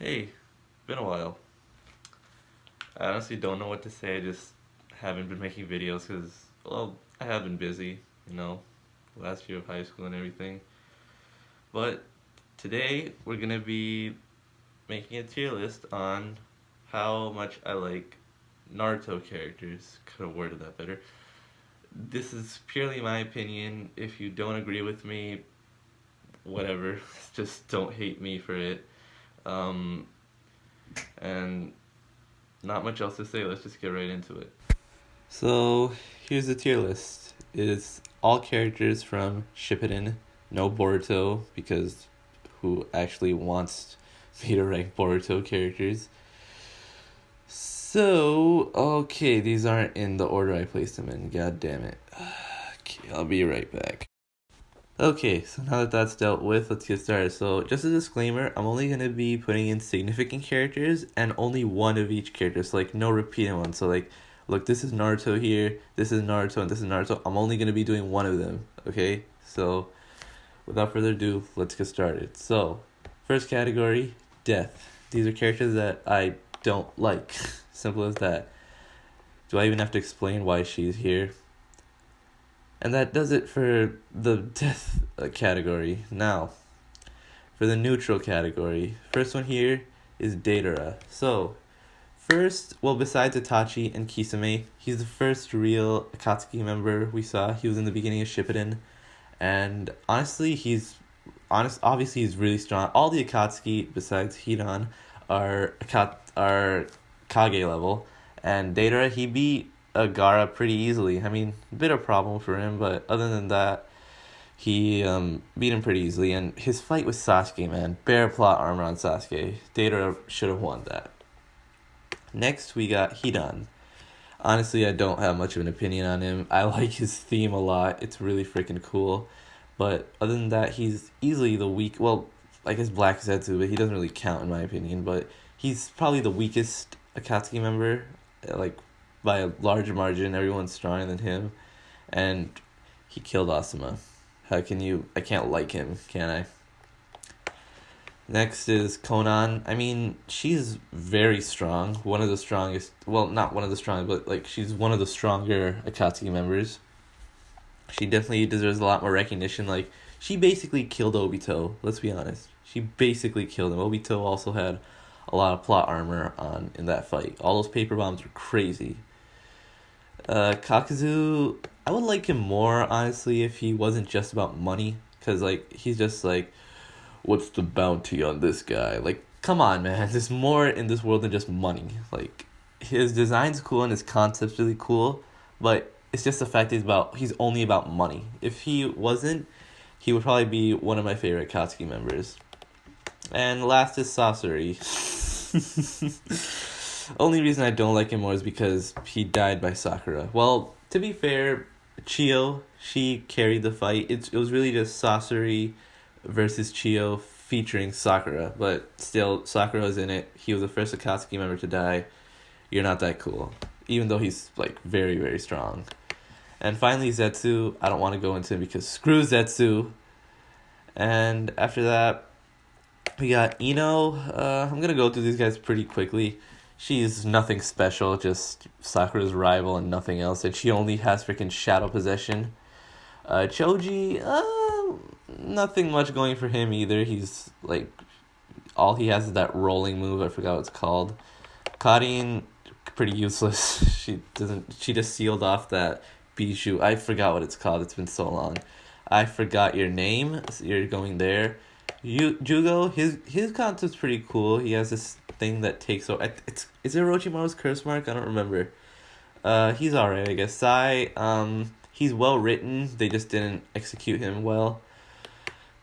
Hey, been a while. I honestly don't know what to say. I just haven't been making videos because, well, I have been busy, you know, last year of high school and everything. But today we're gonna be making a tier list on how much I like Naruto characters. Could have worded that better. This is purely my opinion. If you don't agree with me, whatever. Just don't hate me for it. Um, and not much else to say. Let's just get right into it. So here's the tier list. It's all characters from Shippuden, no Boruto, because who actually wants me to rank Boruto characters? So, okay, these aren't in the order I placed them in. God damn it. Okay, I'll be right back. Okay, so now that that's dealt with, let's get started. So, just a disclaimer, I'm only going to be putting in significant characters and only one of each character. So, like, no repeating ones. So, like, look, this is Naruto here, this is Naruto, and this is Naruto. I'm only going to be doing one of them, okay? So, without further ado, let's get started. So, first category, death. These are characters that I don't like. Simple as that. Do I even have to explain why she's here? And that does it for the death category. Now, for the neutral category, first one here is Datara. So, first, well, besides Itachi and Kisame, he's the first real Akatsuki member we saw. He was in the beginning of Shippuden, and honestly, obviously, he's really strong. All the Akatsuki besides Hidan are Kage level, and Datara he beat Gara pretty easily. I mean, a bit of problem for him, but other than that, he beat him pretty easily. And his fight with Sasuke, man, bare plot armor on Sasuke. Datara should have won that. Next, we got Hidan. Honestly, I don't have much of an opinion on him. I like his theme a lot. It's really freaking cool. But other than that, he's easily the weak. Well, I guess Black Zetsu, but he doesn't really count in my opinion. But he's probably the weakest Akatsuki member, like by a large margin. Everyone's stronger than him, and he killed Asuma. How can you? I can't like him, can I? Next is Conan. I mean, she's very strong. One of the strongest. Well, not one of the strongest, but like she's one of the stronger Akatsuki members. She definitely deserves a lot more recognition. Like, she basically killed Obito. Let's be honest. She basically killed him. Obito also had a lot of plot armor on in that fight. All those paper bombs were crazy. Kakuzu, I would like him more, honestly, if he wasn't just about money. Because, like, he's just like, what's the bounty on this guy? Like, come on, man. There's more in this world than just money. Like, his design's cool and his concept's really cool, but it's just the fact that he's only about money. If he wasn't, he would probably be one of my favorite Katsuki members. And last is Sasori. Only reason I don't like him more is because he died by Sakura. Well, to be fair, Chio, she carried the fight. It was really just Sasori versus Chio featuring Sakura, but still, Sakura was in it. He was the first Akatsuki member to die. You're not that cool, even though he's like very, very strong. And finally, Zetsu. I don't want to go into him because screw Zetsu. And after that, we got Ino. I'm gonna go through these guys pretty quickly. She's nothing special, just Sakura's rival and nothing else. And she only has freaking shadow possession. Choji, nothing much going for him either. He's like, all he has is that rolling move. I forgot what it's called. Karin, pretty useless. She just sealed off that Bijou. I forgot what it's called. It's been so long. I forgot your name. You're going there. Jugo, his concept's pretty cool. He has this thing that takes over. Is it Orochimaru's curse mark? I don't remember. He's alright, I guess. Sai, he's well written. They just didn't execute him well.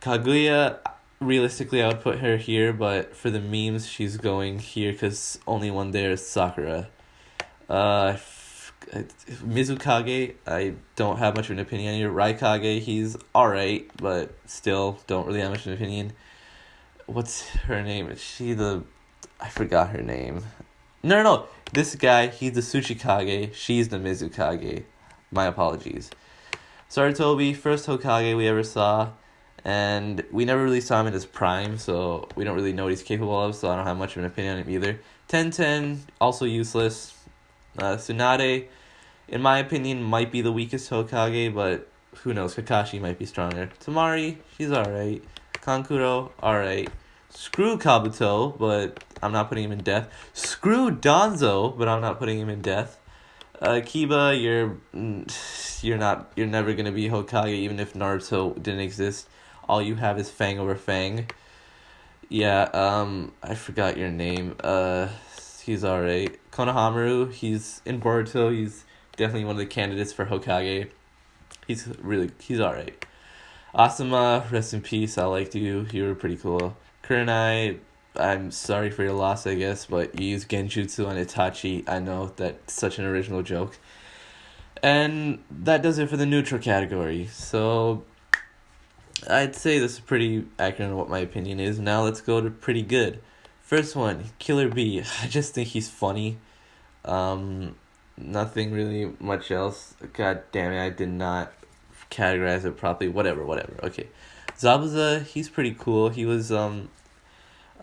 Kaguya, realistically, I would put her here, but for the memes, she's going here because only one there is Sakura. Mizukage, I don't have much of an opinion on you. Raikage, he's alright, but still don't really have much of an opinion. What's her name? Is she I forgot her name. No. This guy, he's the Tsuchikage. She's the Mizukage. My apologies. Sarutobi, first Hokage we ever saw. And we never really saw him in his prime, so we don't really know what he's capable of, so I don't have much of an opinion on him either. Tenten, also useless. Tsunade, in my opinion, might be the weakest Hokage, but who knows, Kakashi might be stronger. Tamari, she's alright. Kankuro, alright. Screw Kabuto, but I'm not putting him in death. Screw Danzo, but I'm not putting him in death. Kiba, you're never gonna be Hokage, even if Naruto didn't exist. All you have is Fang over Fang. Yeah, I forgot your name. He's alright. Konohamaru, he's in Boruto, he's definitely one of the candidates for Hokage. He's alright. Asuma, rest in peace, I liked you, you were pretty cool. Kurenai, I'm sorry for your loss, I guess, but you used Genjutsu on Itachi. I know that's such an original joke. And that does it for the neutral category. So I'd say this is pretty accurate on what my opinion is. Now let's go to pretty good. First one, Killer B. I just think he's funny. Nothing really much else. God damn it, I did not categorize it properly. Whatever. Okay. Zabuza, he's pretty cool. He was him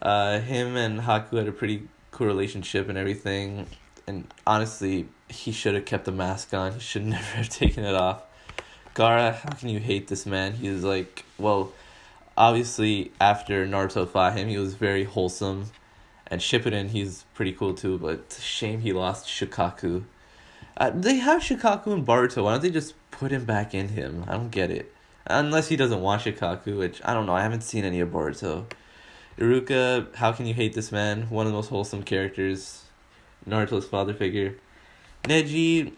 and Haku had a pretty cool relationship and everything. And honestly, he should have kept the mask on. He should never have taken it off. Gaara, how can you hate this man? He was like, well, obviously after Naruto fought him, he was very wholesome. And Shippuden, he's pretty cool too, but it's a shame he lost Shikaku. They have Shikaku in Boruto. Why don't they just put him back in him? I don't get it. Unless he doesn't want Shikaku, which, I don't know, I haven't seen any of Boruto. Iruka, how can you hate this man? One of the most wholesome characters. Naruto's father figure. Neji,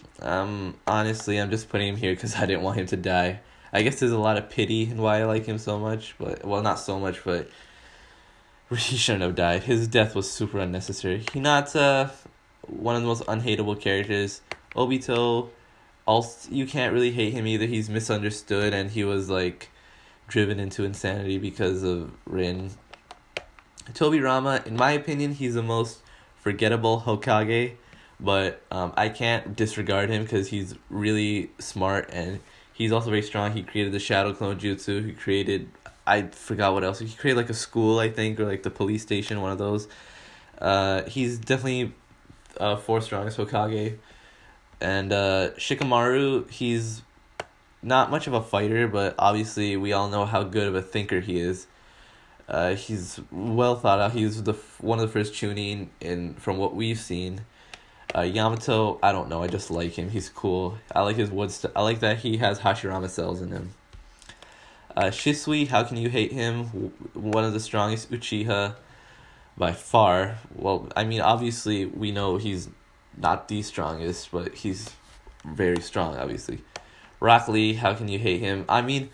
honestly, I'm just putting him here because I didn't want him to die. I guess there's a lot of pity in why I like him so much, but, well, not so much, but he shouldn't have died. His death was super unnecessary. Hinata, one of the most unhateable characters. Obito, also, you can't really hate him either. He's misunderstood, and he was, like, driven into insanity because of Rin. Tobirama, in my opinion, he's the most forgettable Hokage, but I can't disregard him because he's really smart, and he's also very strong. He created the Shadow Clone Jutsu. He created, I forgot what else. He created, like, a school, I think, or, like, the police station, one of those. He's definitely fourth strongest Hokage. And Shikamaru, he's not much of a fighter, but obviously we all know how good of a thinker he is. He's well thought out. He's one of the first Chunin from what we've seen. Yamato, I don't know. I just like him. He's cool. I like his I like that he has Hashirama cells in him. Shisui, how can you hate him? One of the strongest Uchiha by far. Well, I mean, obviously we know he's not the strongest, but he's very strong, obviously. Rock Lee, how can you hate him? I mean,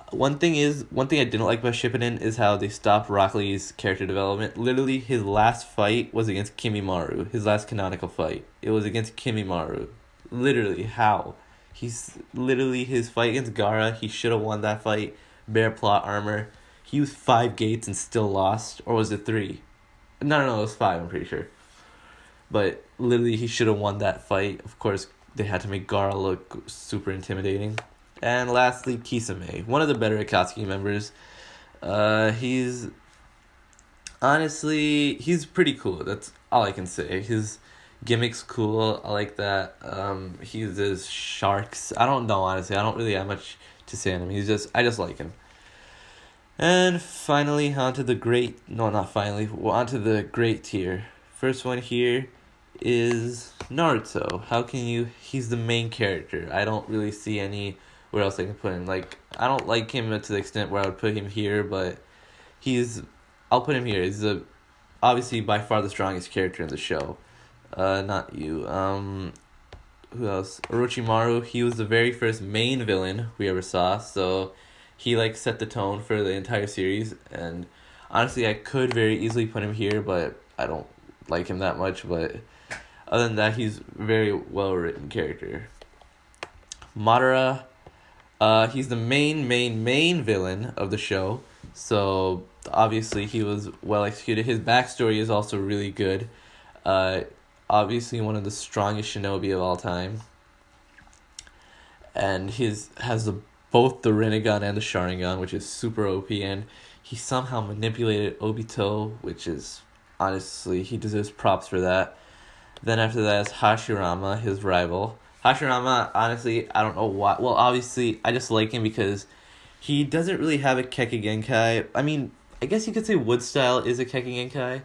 one thing I didn't like about Shippuden is how they stopped Rock Lee's character development. Literally, his last fight was against Kimimaru. His last canonical fight. It was against Kimimaru. Literally, how? His fight against Gaara, he should have won that fight. Bare plot armor. He used 5 gates and still lost. Or was it 3? No, it was 5, I'm pretty sure. But literally, he should have won that fight. Of course, they had to make Gaara look super intimidating. And lastly, Kisame, one of the better Akatsuki members. He's pretty cool. That's all I can say. His gimmick's cool. I like that. He uses sharks. I don't know, honestly. I don't really have much to say on him. I just like him. And finally, onto the great tier. First one here is Naruto. He's the main character. I don't really see where else I can put him. Like, I don't like him to the extent where I would put him here, but I'll put him here. He's obviously by far the strongest character in the show. Not you. Who else? Orochimaru, he was the very first main villain we ever saw, so he, like, set the tone for the entire series, and honestly, I could very easily put him here, but I don't like him that much, but other than that, he's a very well-written character. Madara, he's the main villain of the show, so obviously he was well executed. His backstory is also really good. Obviously one of the strongest shinobi of all time. And has the both the Rinnegan and the Sharingan, which is super OP, and he somehow manipulated Obito, which is honestly, he deserves props for that. Then after that is Hashirama, his rival. Hashirama, honestly, I don't know why. Well, obviously, I just like him because he doesn't really have a Kekkei Genkai. I mean, I guess you could say Wood Style is a Kekkei Genkai,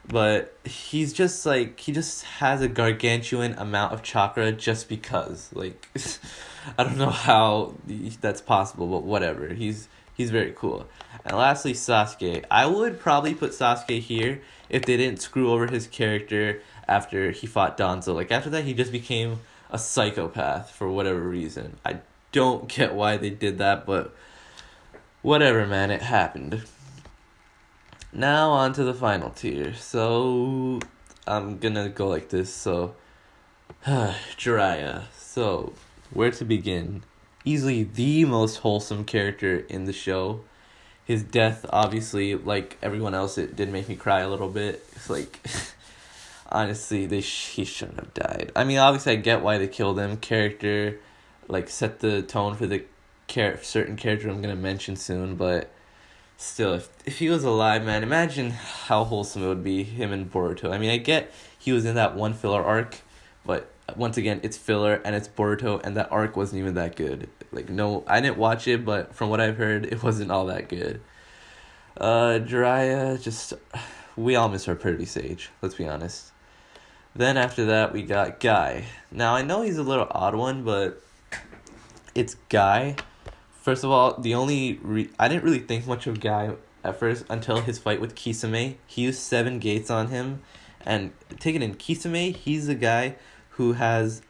but he's just like, he just has a gargantuan amount of chakra just because. Like, I don't know how that's possible, but whatever. He's very cool. And lastly, Sasuke. I would probably put Sasuke here if they didn't screw over his character after he fought Danzo. Like, after that, he just became a psychopath for whatever reason. I don't get why they did that, but whatever, man, it happened. Now on to the final tier. So I'm gonna go like this. So Jiraiya. So where to begin? Easily the most wholesome character in the show. His death, obviously, like everyone else, it did make me cry a little bit. It's like, honestly, he shouldn't have died. I mean, obviously, I get why they killed him. Character, like, set the tone for the certain character I'm gonna mention soon, but still, if he was alive, man, imagine how wholesome it would be, him and Boruto. I mean, I get he was in that one filler arc, but once again, it's filler and it's Boruto, and that arc wasn't even that good. Like, no, I didn't watch it, but from what I've heard, it wasn't all that good. Jiraiya, just, we all miss our pretty sage, let's be honest. Then after that, we got Guy. Now, I know he's a little odd one, but it's Guy. First of all, I didn't really think much of Guy at first until his fight with Kisame. He used 7 gates on him, and take it in, Kisame, he's the guy who has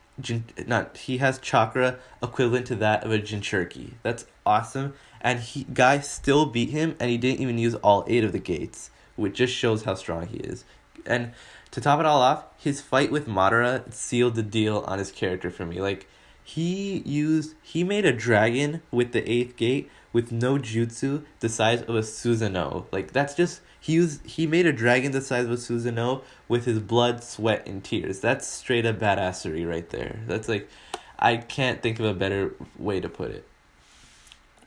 he has chakra equivalent to that of a Jinchuriki. That's awesome. And Guy still beat him, and he didn't even use all 8 of the gates, which just shows how strong he is. And to top it all off, his fight with Madara sealed the deal on his character for me. Like, he made a dragon with the 8th gate with no jutsu the size of a Susanoo. Like, that's just, he made a dragon the size of a Susanoo with his blood, sweat, and tears. That's straight up badassery right there. That's like, I can't think of a better way to put it.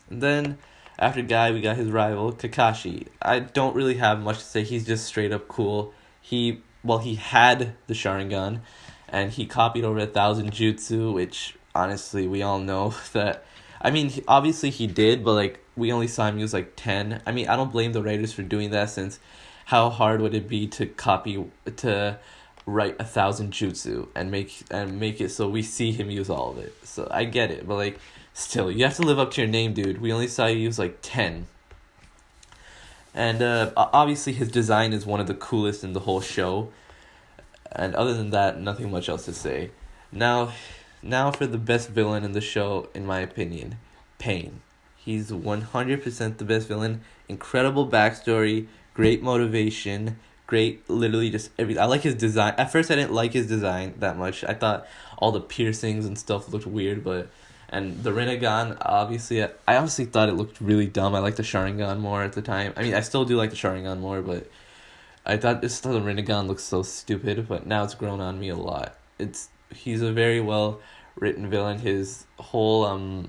And then, after Guy, we got his rival, Kakashi. I don't really have much to say. He's just straight up cool. He had the Sharingan, and he copied over 1,000 jutsu, which, honestly, we all know that. I mean, obviously he did, but, like, we only saw him use, like, 10. I mean, I don't blame the writers for doing that, since how hard would it be to write 1,000 jutsu and make it so we see him use all of it. So I get it, but, like, still, you have to live up to your name, dude. We only saw you use, like, 10. And obviously his design is one of the coolest in the whole show. And other than that, nothing much else to say. Now for the best villain in the show, in my opinion, Pain. He's 100% the best villain. Incredible backstory, great motivation, great, literally just everything. I like his design. At first, I didn't like his design that much. I thought all the piercings and stuff looked weird, and the Rinnegan, obviously, I honestly thought it looked really dumb. I liked the Sharingan more at the time. I mean, I still do like the Sharingan more, but I thought the Rinnegan looked so stupid, but now it's grown on me a lot. He's a very well written villain. His whole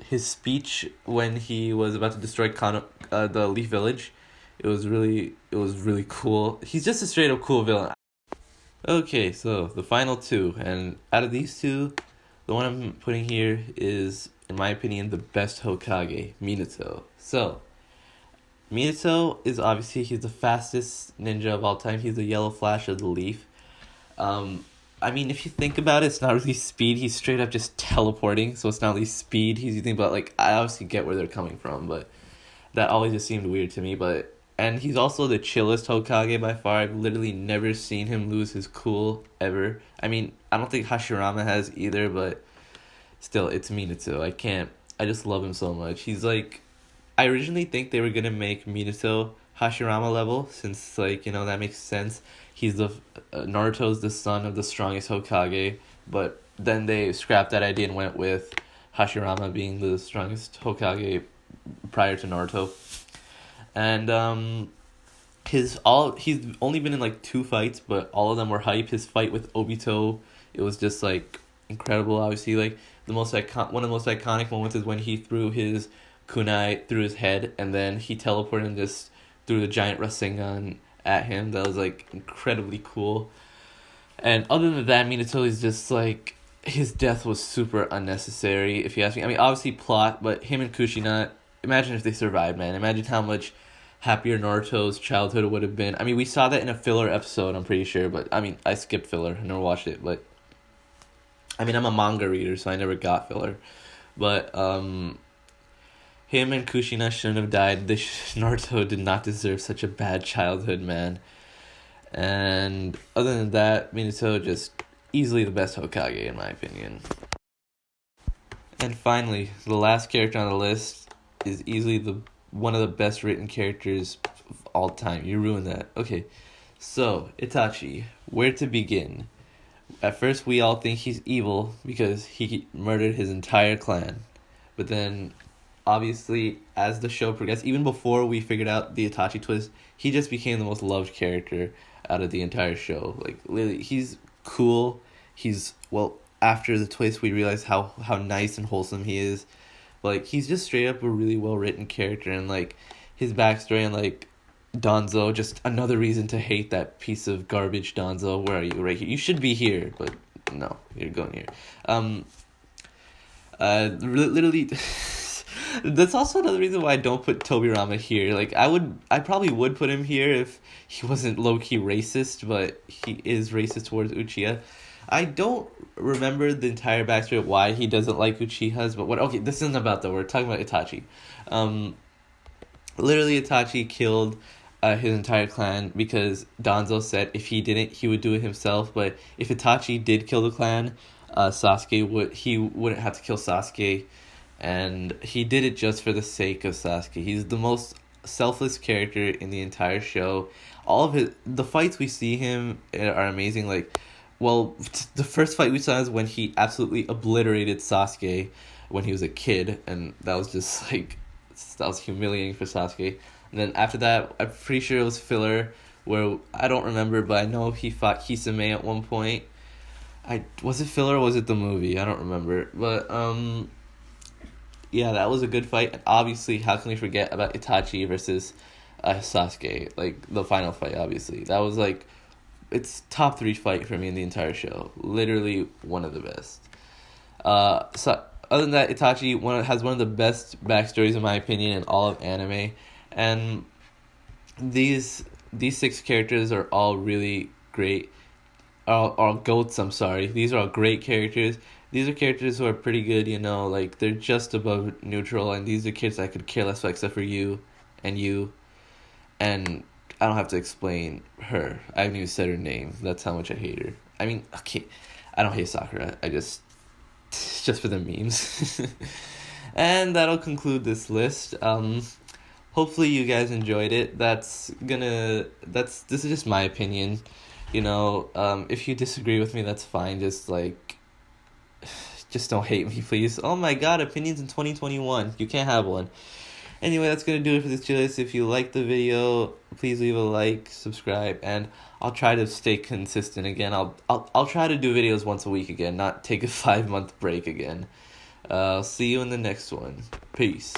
his speech when he was about to destroy the Leaf Village, it was really cool. He's just a straight up cool villain. Okay, so the final 2, and out of these 2, the one I'm putting here is, in my opinion, the best Hokage, Minato. So, Minato is obviously, he's the fastest ninja of all time. He's the yellow flash of the leaf. I mean, if you think about it, it's not really speed. He's straight up just teleporting, so it's not really speed he's using. But, like, I obviously get where they're coming from, but that always just seemed weird to me. And he's also the chillest Hokage by far. I've literally never seen him lose his cool ever. I mean, I don't think Hashirama has either, but still, it's Minato. I just love him so much. He's like, I originally think they were gonna make Minato Hashirama level, since, like, you know, that makes sense. He's Naruto's the son of the strongest Hokage, but then they scrapped that idea and went with Hashirama being the strongest Hokage prior to Naruto. And he's only been in like 2 fights, but all of them were hype. His fight with Obito, it was just like incredible. Obviously, like one of the most iconic moments is when he threw his kunai through his head, and then he teleported and just threw the giant Rasengan at him. That was like incredibly cool. And other than that, Minato is just like, his death was super unnecessary, if you ask me. I mean, obviously plot, but him and Kushina, imagine if they survived, man. Imagine how much happier Naruto's childhood would have been. I mean, we saw that in a filler episode, I'm pretty sure, but I mean, I skipped filler. I never watched it, but I mean, I'm a manga reader, so I never got filler. But him and Kushina shouldn't have died. Naruto did not deserve such a bad childhood, man. And other than that, Minato just easily the best Hokage in my opinion. And finally, the last character on the list is easily the one of the best written characters of all time. You ruined that. Okay, so Itachi, where to begin? At first, we all think he's evil because he murdered his entire clan, but then, obviously, as the show progressed, even before we figured out the Itachi twist, he just became the most loved character out of the entire show. Like, literally, he's cool. Well, after the twist, we realized how nice and wholesome he is. Like, he's just straight up a really well written character, and like his backstory, and like Danzo, just another reason to hate that piece of garbage. Danzo, where are you? Right here. You should be here, but no, you're going here. Literally. That's also another reason why I don't put Tobirama here. Like, I probably would put him here if he wasn't low-key racist, but he is racist towards Uchiha. I don't remember the entire backstory of why he doesn't like Uchihas, but okay, this isn't about that. We're talking about Itachi. Literally, Itachi killed his entire clan because Danzo said if he didn't, he would do it himself. But if Itachi did kill the clan, he wouldn't have to kill Sasuke. And he did it just for the sake of Sasuke. He's the most selfless character in the entire show. All of the fights we see him are amazing. Like, well, the first fight we saw is when he absolutely obliterated Sasuke when he was a kid, and that was just like, that was humiliating for Sasuke. And then after that, I'm pretty sure it was filler, where I don't remember, but I know he fought Kisame at one point. Was it filler or was it the movie? I don't remember, but yeah, that was a good fight. And obviously, how can we forget about Itachi versus Sasuke? Like, the final fight, obviously. That was, like, it's top 3 fight for me in the entire show. Literally one of the best. So, other than that, Itachi has one of the best backstories, in my opinion, in all of anime. And these 6 characters are all really great. Are goats, I'm sorry. These are all great characters. These are characters who are pretty good, like, they're just above neutral, and these are kids I could care less about except for you, and I don't have to explain her. I haven't even said her name. That's how much I hate her. I mean, okay, I don't hate Sakura. It's just for the memes. And that'll conclude this list. Hopefully you guys enjoyed it. This is just my opinion. If you disagree with me, that's fine. Just don't hate me, please. Oh my god, opinions in 2021. You can't have one. Anyway, that's gonna do it for this tier list. If you liked the video, please leave a like, subscribe, and I'll try to stay consistent again. I'll try to do videos once a week again, not take a 5-month break again. See you in the next one. Peace.